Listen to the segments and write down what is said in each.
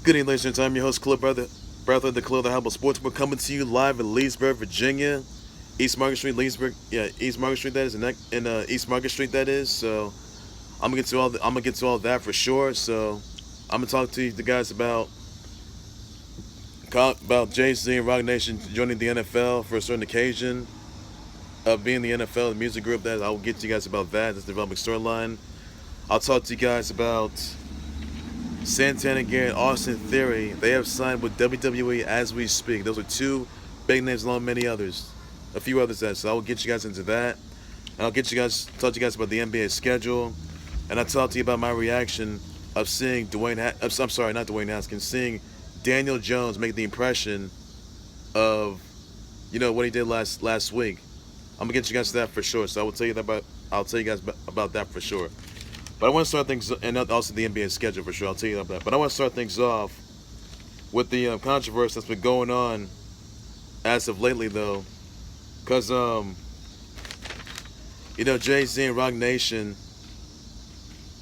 Good evening, ladies and gentlemen. I'm your host, Brother, the Club, the Humble Sports. We're coming to you live in Leesburg, Virginia, East Market Street, Leesburg. Yeah, East Market Street. That is in East Market Street. That is. So I'm gonna get to all that for sure. So I'm gonna talk to you the guys about Jay-Z and Roc Nation joining the NFL for a certain occasion of being the NFL, the music group. That I will get to you guys about that. This developing storyline. I'll talk to you guys about Santana Garrett, Austin Theory. They have signed with WWE as we speak. Those are two big names along with many others. A few others that. So I will get you guys into that. And I'll talk to you guys about the NBA schedule. And I'll talk to you about my reaction of seeing I'm sorry, not Dwayne Haskins, seeing Daniel Jones make the impression of, what he did last week. I'm gonna get you guys to that for sure. So I'll tell you guys about that for sure. But I want to start things, and also the NBA schedule for sure. I'll tell you about that. But I want to start things off with the controversy that's been going on as of lately, though, because Jay-Z and Roc Nation,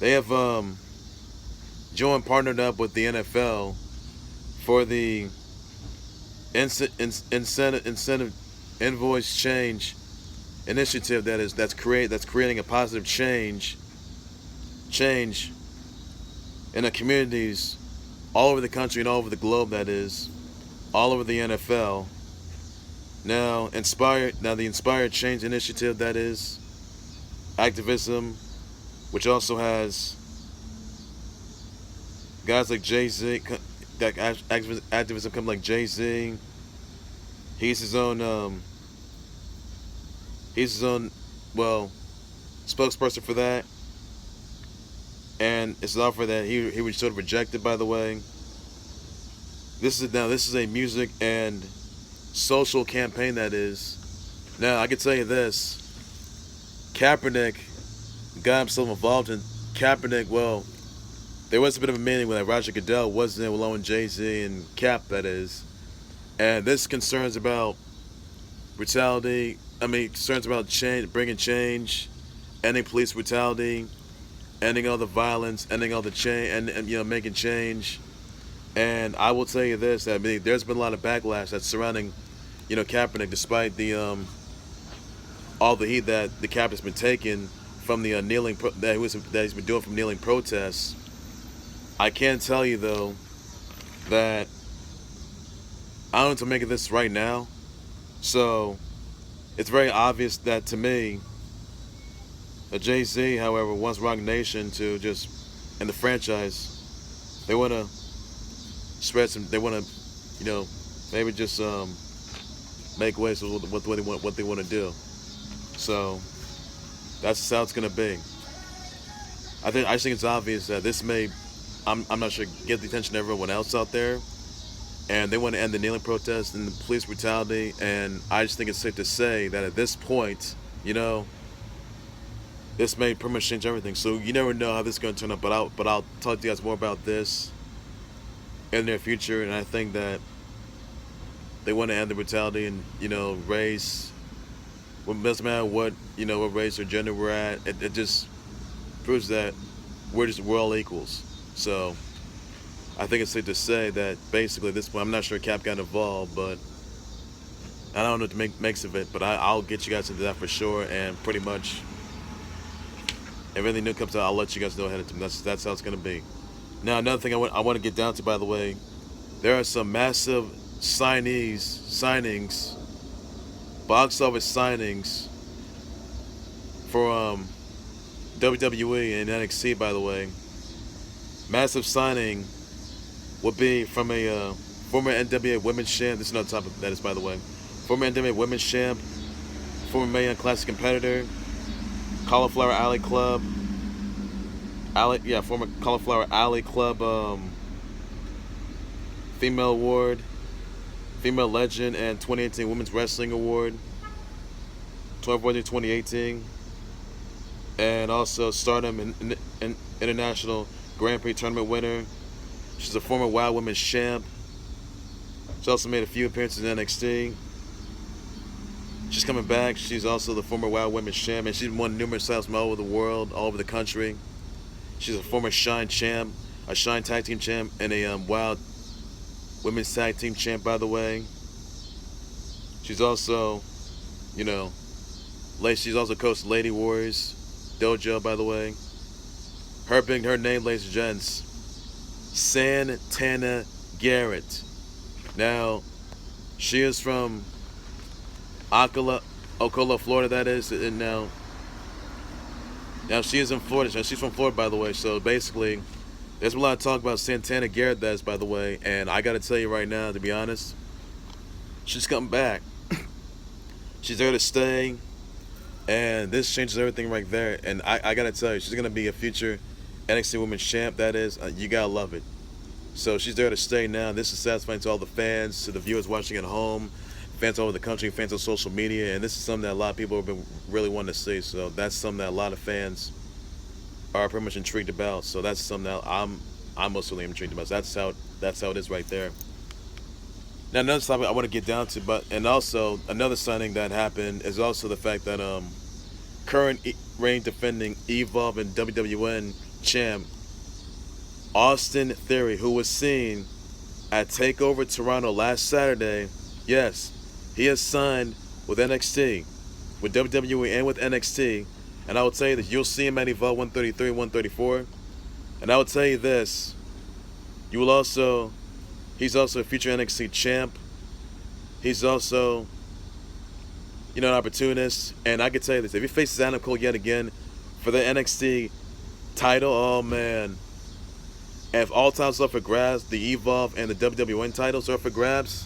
they have partnered up with the NFL for the incentive invoice change initiative that's creating a positive change in the communities all over the country and all over the globe, that is, all over the NFL. Now the Inspired Change Initiative, that is, activism, which also has guys like Jay-Z, that activism come like Jay-Z. He's his own spokesperson for that. And it's an offer that he was sort of rejected, by the way. This is a music and social campaign, that is. Now, I can tell you this. Kaepernick got himself involved in Kaepernick. Well, there was a bit of a meeting when Roger Goodell wasn't there along with Jay-Z and Cap, that is. And this concerns about brutality. Concerns about bringing change, ending police brutality, ending all the violence, ending all the change, and making change. And I will tell you this: there's been a lot of backlash that's surrounding, Kaepernick, despite the all the heat that the Kaepernick's been taking from the kneeling that he's been doing from kneeling protests. I can tell you though that I don't know what to make of this right now. So it's very obvious that to me, Jay-Z, however, wants Roc Nation to and the franchise, they want to maybe just make ways with what they want to do. So that's how it's going to be. I just think it's obvious that this may, I'm not sure, get the attention of everyone else out there, and they want to end the kneeling protests and the police brutality. And I just think it's safe to say that at this point, this may pretty much change everything. So you never know how this is going to turn out. But I'll talk to you guys more about this in the near future. And I think that they want to end the brutality and race. Well, it doesn't matter what race or gender we're at. It just proves that we're all equals. So I think it's safe to say that basically at this point, I'm not sure Cap got involved, but I don't know what makes of it. But I'll get you guys into that for sure. And pretty much, if anything new comes out, I'll let you guys know ahead of time. That's how it's going to be. Now, another thing I want to get down to, by the way, there are some massive signings, box office signings for WWE and NXT, by the way. Massive signing would be from a former NWA Women's Champ. This is another topic that is, by the way. Former NWA Women's Champ, former Mae Young Classic competitor, Cauliflower Alley Club, former Cauliflower Alley Club Female Award, Female Legend, and 2018 Women's Wrestling Award, 2014-2018, and also Stardom and International Grand Prix Tournament winner. She's a former Wild Women's Champ. She also made a few appearances in NXT. She's coming back. She's also the former Wild Women's Champ, and she's won numerous titles from all over the world, all over the country. She's a former Shine Champ. a Shine Tag Team champ, and a Wild Women's Tag Team champ, by the way. She's also, you know, she's also coached Lady Warriors Dojo, by the way. Her name, ladies and gents, Santana Garrett. Now, she is from Ocala, Florida, that is, and now she is in Florida. Now, she's from Florida, by the way, so basically, there's a lot of talk about Santana Garrett, that is, by the way, and I gotta tell you right now, to be honest, she's coming back. She's there to stay, and this changes everything right there, and I gotta tell you, she's gonna be a future NXT Women's Champ, that is, you gotta love it. So she's there to stay now. This is satisfying to all the fans, to the viewers watching at home, fans all over the country, fans on social media, and this is something that a lot of people have been really wanting to see. So that's something that a lot of fans are pretty much intrigued about. So that's something that I'm most really intrigued about. So that's how it is right there. Now another topic I want to get down to, and also another signing that happened is also the fact that current reigning defending Evolve and WWN champ Austin Theory, who was seen at TakeOver Toronto last Saturday, yes, he has signed with NXT, with WWE and with NXT, and I will tell you that you'll see him at Evolve 133, 134, and I will tell you this, he's also a future NXT champ, he's also, an opportunist, and I can tell you this, if he faces Adam Cole yet again for the NXT title, oh man, and if all titles are up for grabs, the Evolve and the WWN titles are up for grabs,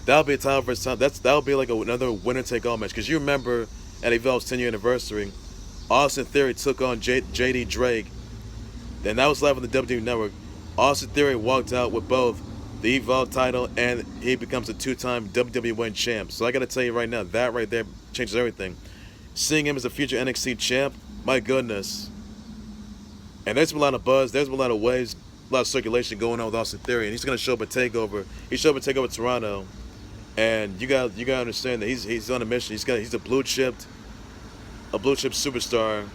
that'll be a title versus title. That'll be like another winner-take-all match. Because you remember at Evolve's 10-year anniversary, Austin Theory took on JD Drake. Then that was live on the WWE Network. Austin Theory walked out with both the Evolve title and he becomes a two-time WWN champ. So I got to tell you right now, that right there changes everything. Seeing him as a future NXT champ, my goodness. And there's been a lot of buzz, there's been a lot of waves, a lot of circulation going on with Austin Theory, and he's going to show up at TakeOver. He showed up at TakeOver Toronto, and you got to understand that he's on a mission. He's a blue chip superstar.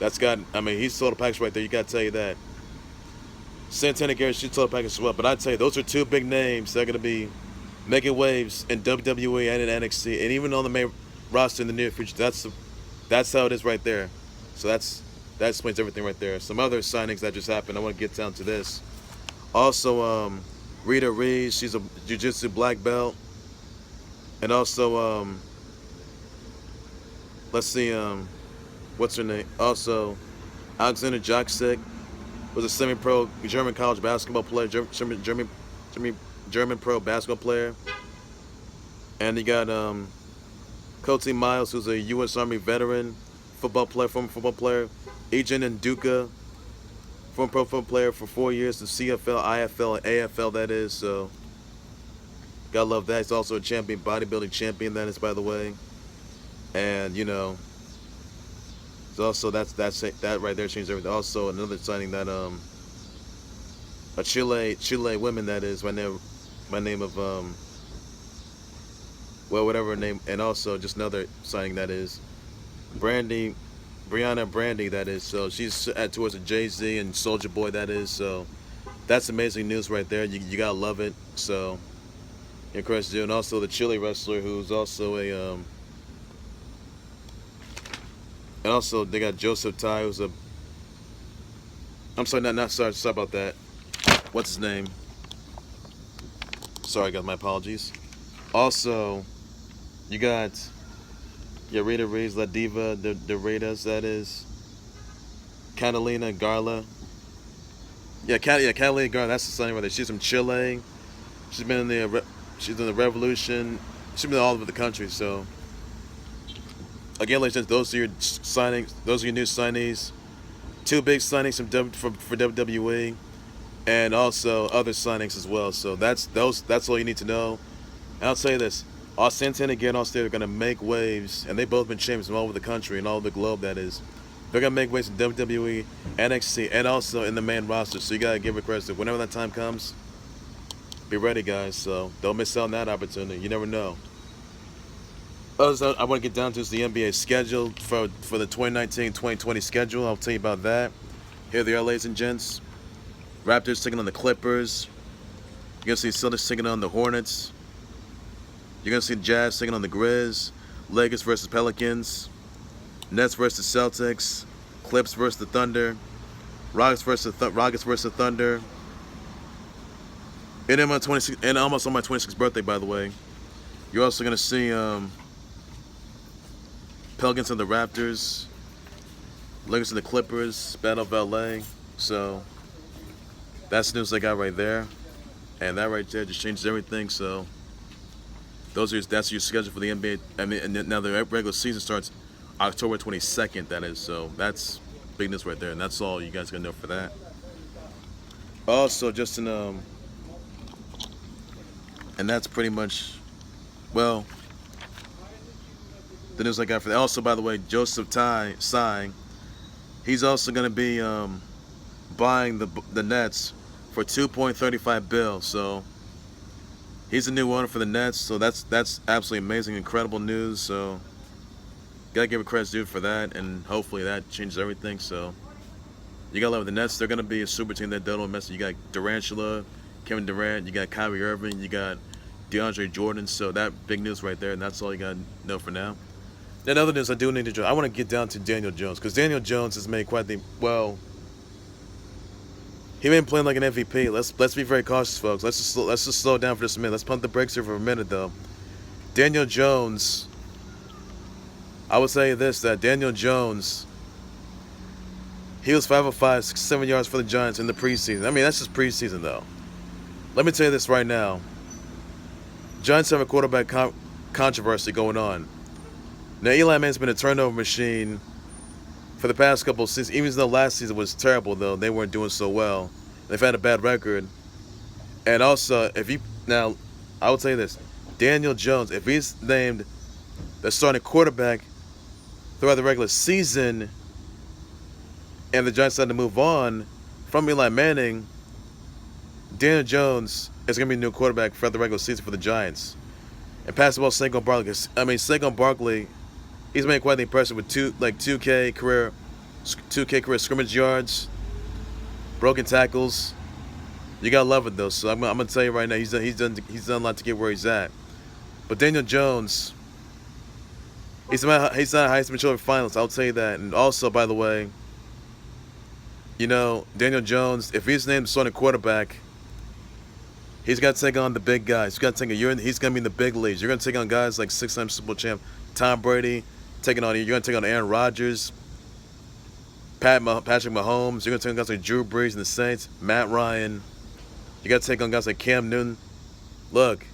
He's total package right there. You got to tell you that. Santana Garrett, she's total package as well. But I tell you, those are two big names that are going to be making waves in WWE and in NXT, and even on the main roster in the near future. That's how it is right there. So that explains everything right there. Some other signings that just happened. I want to get down to this. Also, Rita Reed, she's a jiu-jitsu black belt. And also, let's see, what's her name? Also, Alexander Jaksic was a semi-pro German college basketball player, German pro basketball player. And you got Coty Miles, who's a U.S. Army veteran, former football player. Agent Nduka, former pro football player for 4 years, the CFL, IFL, and AFL, that is, so gotta love that. He's also a champion, bodybuilding champion, that is, by the way. And, it's also, that right there changed everything. Also, another signing that, a Chile woman, that is, by name of, whatever her name, and also just another signing, that is, Brianna Brandy, that is, so she's towards a Jay-Z and Soulja Boy, that is, so that's amazing news right there. You gotta love it. So, of course, and also the Chile wrestler, who's also and also they got Joseph Ty, who's sorry about that. What's his name? Sorry, guys, my apologies. Also, you got Rita Reeves, La Diva, the Raiders, that is. Catalina Garla. Catalina Garla, that's the signing right there. She's from Chile. She's been in the Revolution. She's been all over the country, so. Again, ladies and gentlemen, those are your signings, those are your new signees. Two big signings for WWE, and also other signings as well. So that's all you need to know. And I'll tell you this. Santana Garrett and Austin are going to make waves, and they've both been champions from all over the country and all over the globe, that is. They're going to make waves in WWE, NXT, and also in the main roster, so you got to give it credit. Whenever that time comes, be ready, guys, so don't miss out on that opportunity. You never know. I want to get down to is the NBA schedule for the 2019-2020 schedule. I'll tell you about that. Here they are, ladies and gents. Raptors taking on the Clippers. You're going to see Celtics taking on the Hornets. You're going to see Jazz taking on the Grizz. Lakers versus Pelicans. Nets versus Celtics. Clips versus the Thunder. Rockets versus the Thunder. And almost on my 26th birthday, by the way. You're also going to see Pelicans and the Raptors. Lakers and the Clippers. Battle of LA. So that's the news I got right there. And that right there just changes everything. So that's your schedule for the NBA. I mean, and now the regular season starts October 22nd, that is. So that's big news right there. And that's all you guys going to know for that. Also, just in, and that's pretty much, well, the news I got for that. Also, by the way, Joseph Tsai, he's also going to be buying the Nets for $2.35 billion. So he's a new owner for the Nets. So that's absolutely amazing, incredible news. So gotta give a credit due for that, and hopefully that changes everything. So you gotta love the Nets. They're gonna be a super team that don't mess. You got Durantula, Kevin Durant, you got Kyrie Irving, you got DeAndre Jordan. So that big news right there, and that's all you gotta know for now. Then other news I do need to. I want to get down to Daniel Jones, because Daniel Jones has made quite the he been playing like an MVP. Let's be very cautious, folks. Let's just slow down for just a minute. Let's pump the brakes here for a minute, though. Daniel Jones. I would say this: that Daniel Jones, he was 5 of 5, 67 yards for the Giants in the preseason. I mean, that's just preseason, though. Let me tell you this right now. Giants have a quarterback controversy going on. Now, Eli Manning's been a turnover machine for the past couple of seasons. Even though last season was terrible, though, they weren't doing so well. They've had a bad record. And also, I will tell you this. Daniel Jones, if he's named the starting quarterback throughout the regular season and the Giants decide to move on from Eli Manning, Daniel Jones is going to be the new quarterback throughout the regular season for the Giants. And pass the ball, Saquon Barkley. Saquon Barkley, he's made quite the impression with 2K career scrimmage yards, broken tackles. You gotta love it though. So I'm gonna tell you right now, he's done a lot to get where he's at. But Daniel Jones, he's not a Heisman Trophy finalist. I'll tell you that. And also, by the way, Daniel Jones, if he's named starting quarterback, he's got to take on the big guys. He's going to be in the big leagues. You're going to take on guys like 6-time Super Bowl champ Tom Brady. You're going to take on Aaron Rodgers, Patrick Mahomes. You're going to take on guys like Drew Brees and the Saints, Matt Ryan. You got to take on guys like Cam Newton. Look,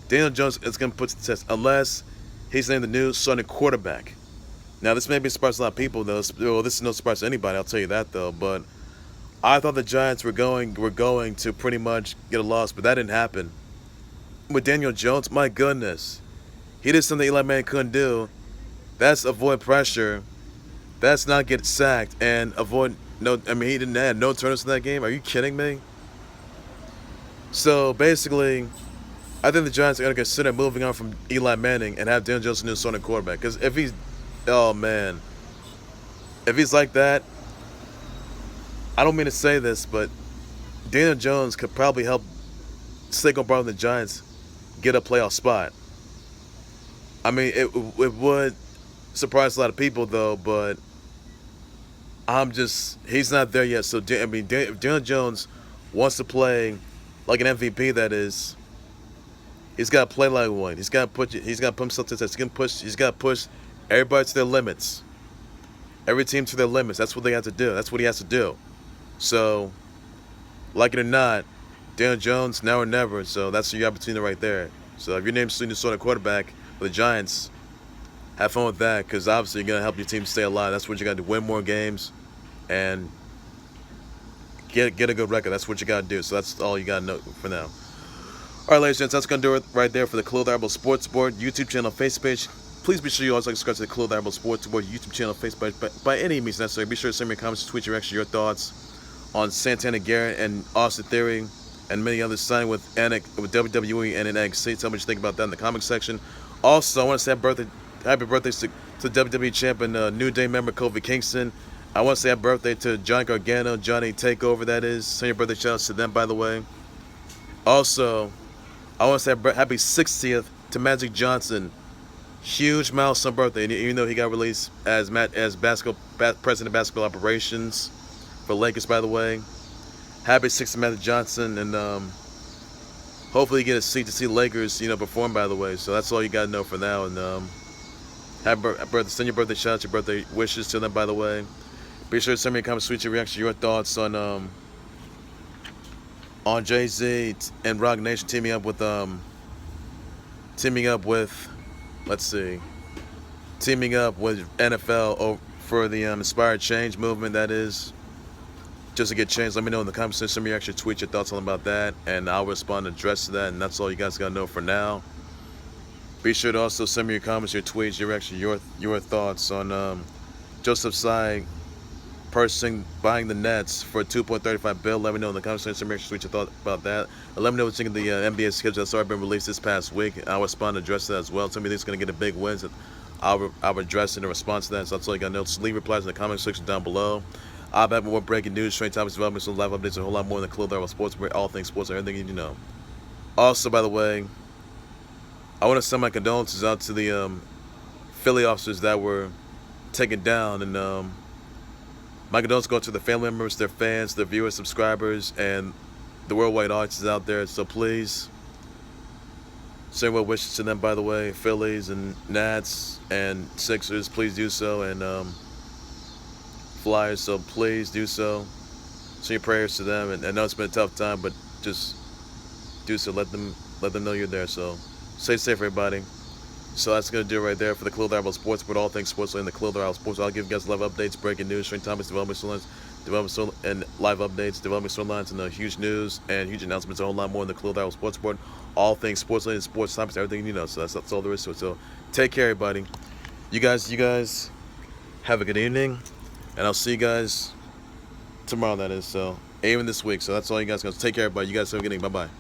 Daniel Jones is going to put to the test unless he's named the new starting quarterback. Now, this may be a surprise to a lot of people, though. Well, this is no surprise to anybody, I'll tell you that, though. But I thought the Giants were going to pretty much get a loss, but that didn't happen. With Daniel Jones, my goodness. He did something Eli Manning couldn't do. That's avoid pressure. That's not get sacked and avoid he didn't have no turnovers in that game. Are you kidding me? So basically, I think the Giants are going to consider moving on from Eli Manning and have Daniel Jones the new starting quarterback. Because if he's like that, I don't mean to say this, but Daniel Jones could probably help Saquon Barkley and the Giants get a playoff spot. I mean, it would surprise a lot of people, though, but he's not there yet. So, if Daniel Jones wants to play like an MVP, that is, he's got to play like one. He's got to put himself to the test. He's got to push everybody to their limits. Every team to their limits. That's what they have to do. That's what he has to do. So, like it or not, Daniel Jones, now or never. So that's your opportunity right there. So if your name's the starting quarterback for the Giants, have fun with that, because obviously you're going to help your team stay alive. That's what you got to do. Win more games and get a good record. That's what you got to do. So that's all you got to know for now. All right, ladies and gents, that's going to do it right there for the Khalil Thybulle Sports Board YouTube channel, Facebook page. Please be sure you always subscribe to the Khalil Thybulle Sports Board YouTube channel, Facebook page. By any means necessary, be sure to send me comments, tweet your your thoughts on Santana Garrett and Austin Theory and many others signed with WWE and NXT. Tell me what you think about that in the comment section. Also, I want to say happy birthday to WWE champion, New Day member Kofi Kingston, I want to say happy birthday to Johnny Gargano, Johnny Takeover, that is. Send your birthday shout outs to them, by the way. Also, I want to say happy 60th to Magic Johnson. Huge milestone birthday, even though he got released as president of basketball operations for Lakers, by the way. Happy 60th, Magic Johnson, and hopefully you get a seat to see Lakers, perform, by the way. So that's all you got to know for now. And happy birthday, send your birthday shout outs, your birthday wishes to them, by the way. Be sure to send me a comment, tweet your reaction, your thoughts on Jay-Z and Roc Nation teaming up with NFL for the Inspired Change movement. That is, just to get change. Let me know in the comments section. Send me actually tweet your thoughts on about that, and I'll respond and address that. And that's all you guys gotta know for now. Be sure to also send me your comments, your tweets, your thoughts on Joseph Tsai purchasing, buying the Nets for a $2.35 bill. Let me know in the comments section. Make sure to tweet your thoughts about that. And let me know what you think of the NBA schedule that's already been released this past week. I'll respond and address that as well. Tell me who's going to get a big wins. I'll address it in response to that. So that's all you got to know. Just leave replies in the comment section down below. I'll have more breaking news, trade topics, developments, live updates, and a whole lot more than the Club Sports, all things sports, and everything you need to know. Also, by the way, I want to send my condolences out to the Philly officers that were taken down, and my condolences go to the family members, their fans, their viewers, subscribers, and the worldwide audiences out there. So please send well wishes to them, by the way. Phillies and Nats and Sixers, please do so. And Flyers, so please do so. Send your prayers to them. And I know it's been a tough time, but just do so. Let them know you're there. So stay safe, everybody. So that's going to do it right there for the Club Sports, but all things sports in the Club Sports. I'll give you guys live updates, breaking news, trending topics, development storylines, and live updates, development storylines, and huge news and huge announcements. A whole lot more in the Club Sports Board. All things sports related, sports topics, everything you know. So that's all there is to it. So take care, everybody. You guys have a good evening, and I'll see you guys tomorrow. That is, so even this week. So that's all you guys got. Take care, everybody. You guys have a good evening. Bye bye.